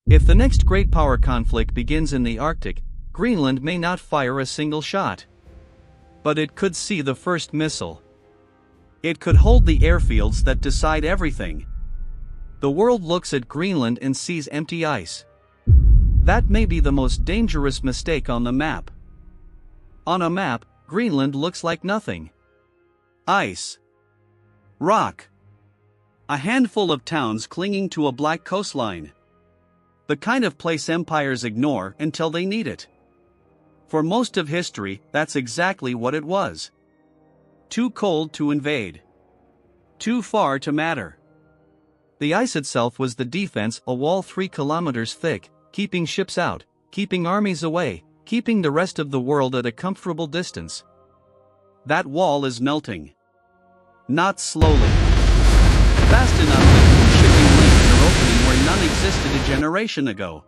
If the next great power conflict begins in the Arctic, Greenland may not fire a single shot. But it could see the first missile. It could hold the airfields that decide everything. The world looks at Greenland and sees empty ice. That may be the most dangerous mistake on the map. On a map, Greenland looks like nothing. Ice. Rock. A handful of towns clinging to a black coastline. The kind of place empires ignore until they need it. For most of history, that's exactly what it was. Too cold to invade. Too far to matter. The ice itself was the defense, a wall 3 kilometers thick, keeping ships out, keeping armies away, keeping the rest of the world at a comfortable distance. That wall is melting. Not slowly. Fast enough that shipping lanes are opening where none existed a generation ago.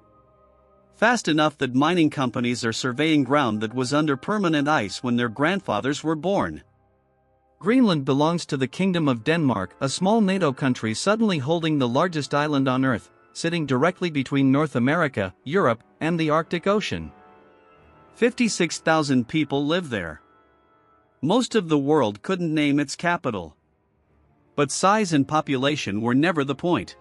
Fast enough that mining companies are surveying ground that was under permanent ice when their grandfathers were born. Greenland belongs to the Kingdom of Denmark, a small NATO country suddenly holding the largest island on Earth, sitting directly between North America, Europe, and the Arctic Ocean. 56,000 people live there. Most of the world couldn't name its capital. But size and population were never the point.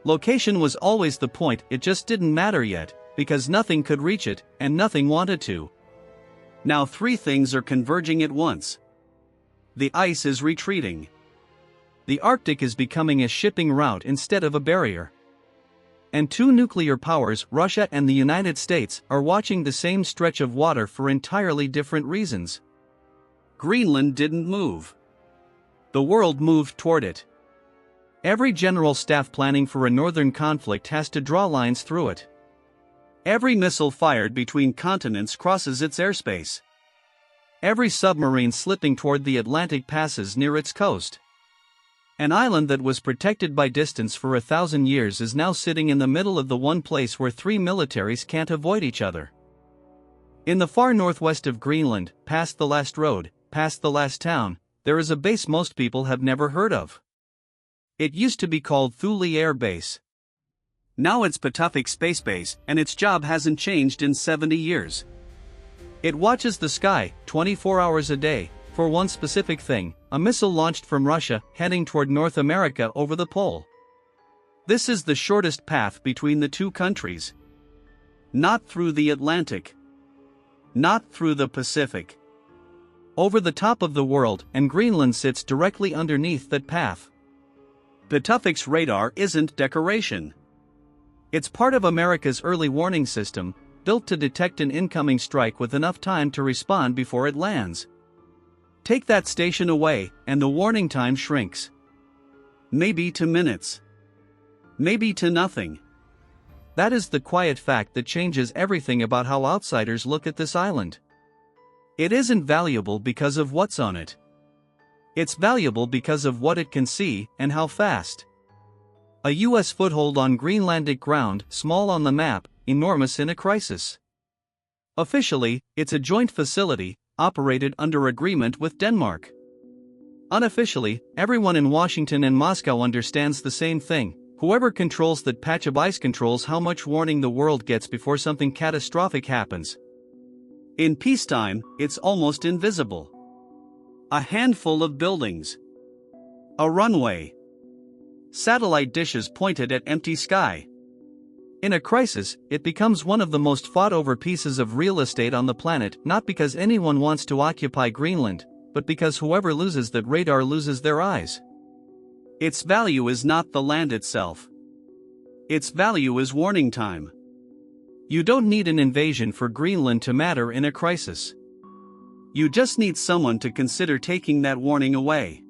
Location was always the point, it just didn't matter yet, because nothing could reach it, and nothing wanted to. Now 3 things are converging at once. The ice is retreating. The Arctic is becoming a shipping route instead of a barrier. And 2 nuclear powers, Russia and the United States, are watching the same stretch of water for entirely different reasons. Greenland didn't move. The world moved toward it. Every general staff planning for a northern conflict has to draw lines through it. Every missile fired between continents crosses its airspace. Every submarine slipping toward the Atlantic passes near its coast. An island that was protected by distance for 1,000 years is now sitting in the middle of the one place where 3 militaries can't avoid each other. In the far northwest of Greenland, past the last road, past the last town, there is a base most people have never heard of. It used to be called Thule Air Base. Now it's Pituffik Space Base, and its job hasn't changed in 70 years. It watches the sky, 24 hours a day, for one specific thing, a missile launched from Russia, heading toward North America over the pole. This is the shortest path between the 2 countries. Not through the Atlantic. Not through the Pacific. Over the top of the world, and Greenland sits directly underneath that path. Pituffik's radar isn't decoration. It's part of America's early warning system, built to detect an incoming strike with enough time to respond before it lands. Take that station away, and the warning time shrinks. Maybe to minutes. Maybe to nothing. That is the quiet fact that changes everything about how outsiders look at this island. It isn't valuable because of what's on it. It's valuable because of what it can see, and how fast. A U.S. foothold on Greenlandic ground, small on the map, enormous in a crisis. Officially, it's a joint facility, operated under agreement with Denmark. Unofficially, everyone in Washington and Moscow understands the same thing: whoever controls that patch of ice controls how much warning the world gets before something catastrophic happens. In peacetime, it's almost invisible. A handful of buildings. A runway. Satellite dishes pointed at empty sky. In a crisis, it becomes one of the most fought-over pieces of real estate on the planet, not because anyone wants to occupy Greenland, but because whoever loses that radar loses their eyes. Its value is not the land itself. Its value is warning time. You don't need an invasion for Greenland to matter in a crisis. You just need someone to consider taking that warning away.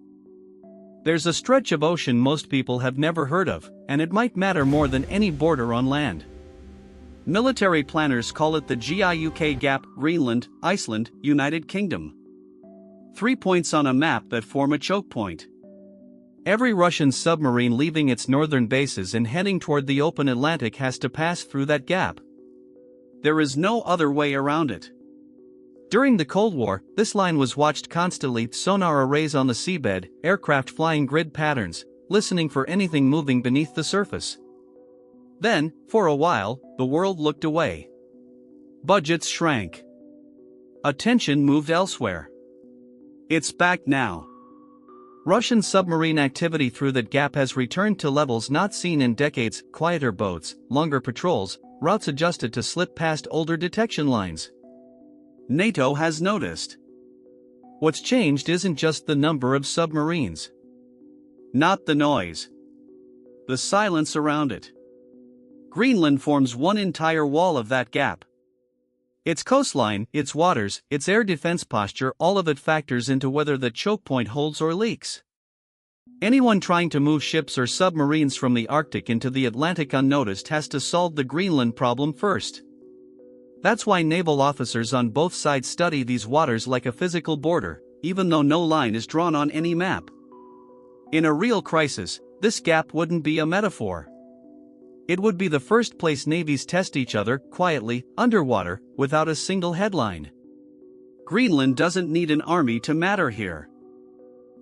There's a stretch of ocean most people have never heard of, and it might matter more than any border on land. Military planners call it the GIUK Gap: Greenland, Iceland, United Kingdom. 3 points on a map that form a choke point. Every Russian submarine leaving its northern bases and heading toward the open Atlantic has to pass through that gap. There is no other way around it. During the Cold War, this line was watched constantly: sonar arrays on the seabed, aircraft flying grid patterns, listening for anything moving beneath the surface. Then, for a while, the world looked away. Budgets shrank. Attention moved elsewhere. It's back now. Russian submarine activity through that gap has returned to levels not seen in decades: quieter boats, longer patrols, routes adjusted to slip past older detection lines. NATO has noticed. What's changed isn't just the number of submarines. Not the noise. The silence around it. Greenland forms one entire wall of that gap. Its coastline, its waters, its air defense posture, all of it factors into whether the choke point holds or leaks. Anyone trying to move ships or submarines from the Arctic into the Atlantic unnoticed has to solve the Greenland problem first. That's why naval officers on both sides study these waters like a physical border, even though no line is drawn on any map. In a real crisis, this gap wouldn't be a metaphor. It would be the first place navies test each other, quietly, underwater, without a single headline. Greenland doesn't need an army to matter here.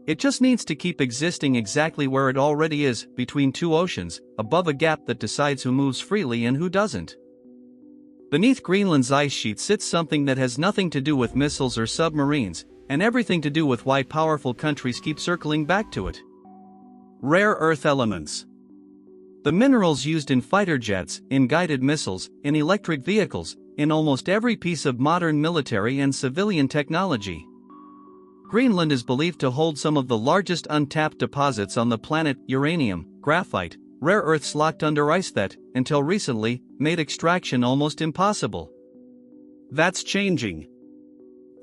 It just needs to keep existing exactly where it already is, between two oceans, above a gap that decides who moves freely and who doesn't. Beneath Greenland's ice sheet sits something that has nothing to do with missiles or submarines, and everything to do with why powerful countries keep circling back to it. Rare earth elements. The minerals used in fighter jets, in guided missiles, in electric vehicles, in almost every piece of modern military and civilian technology. Greenland is believed to hold some of the largest untapped deposits on the planet: uranium, graphite, rare earths locked under ice that, until recently, made extraction almost impossible. That's changing.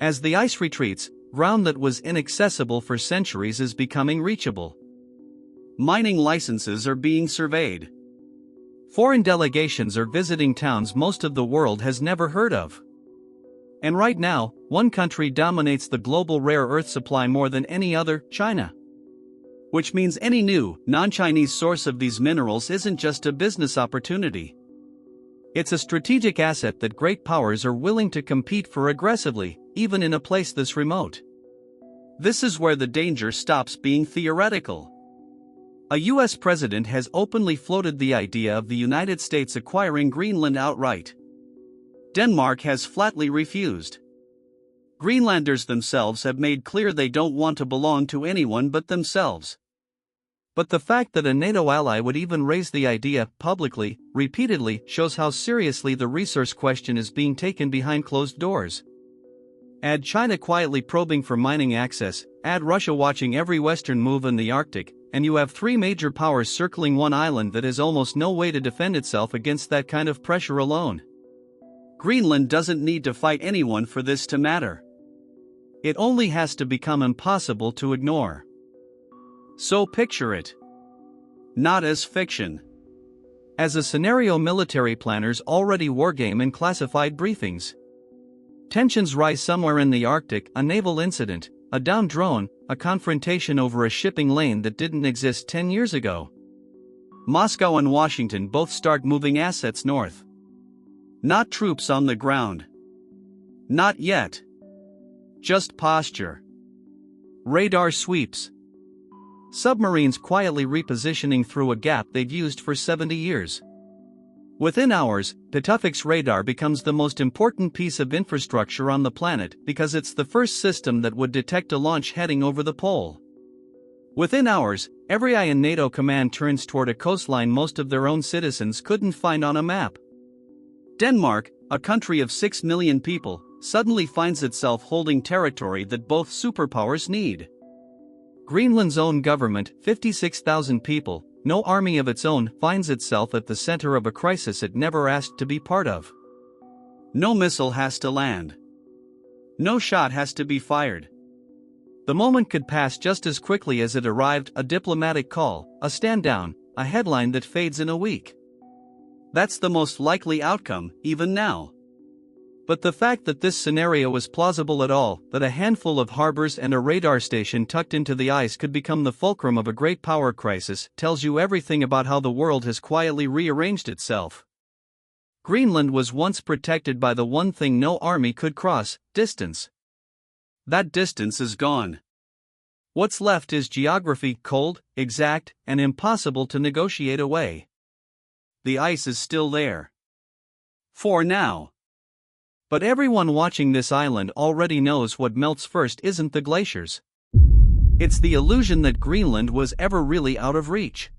As the ice retreats, ground that was inaccessible for centuries is becoming reachable. Mining licenses are being surveyed. Foreign delegations are visiting towns most of the world has never heard of. And right now, one country dominates the global rare earth supply more than any other: China. Which means any new, non-Chinese source of these minerals isn't just a business opportunity. It's a strategic asset that great powers are willing to compete for aggressively, even in a place this remote. This is where the danger stops being theoretical. A US president has openly floated the idea of the United States acquiring Greenland outright. Denmark has flatly refused. Greenlanders themselves have made clear they don't want to belong to anyone but themselves. But the fact that a NATO ally would even raise the idea publicly, repeatedly, shows how seriously the resource question is being taken behind closed doors. Add China quietly probing for mining access, add Russia watching every Western move in the Arctic, and you have three major powers circling one island that has almost no way to defend itself against that kind of pressure alone. Greenland doesn't need to fight anyone for this to matter. It only has to become impossible to ignore. So picture it. Not as fiction. As a scenario military planners already wargame in classified briefings. Tensions rise somewhere in the Arctic: a naval incident, a downed drone, a confrontation over a shipping lane that didn't exist 10 years ago. Moscow and Washington both start moving assets north. Not troops on the ground. Not yet. Just posture. Radar sweeps. Submarines quietly repositioning through a gap they've used for 70 years. Within hours, Pituffik's radar becomes the most important piece of infrastructure on the planet because it's the first system that would detect a launch heading over the pole. Within hours, every eye in NATO command turns toward a coastline most of their own citizens couldn't find on a map. Denmark, a country of 6 million people, suddenly finds itself holding territory that both superpowers need. Greenland's own government, 56,000 people, no army of its own, finds itself at the center of a crisis it never asked to be part of. No missile has to land. No shot has to be fired. The moment could pass just as quickly as it arrived: a diplomatic call, a stand down, a headline that fades in a week. That's the most likely outcome, even now. But the fact that this scenario is plausible at all, that a handful of harbors and a radar station tucked into the ice could become the fulcrum of a great power crisis, tells you everything about how the world has quietly rearranged itself. Greenland was once protected by the one thing no army could cross: distance. That distance is gone. What's left is geography, cold, exact, and impossible to negotiate away. the ice is still there. For now. But everyone watching this island already knows what melts first isn't the glaciers. It's the illusion that Greenland was ever really out of reach.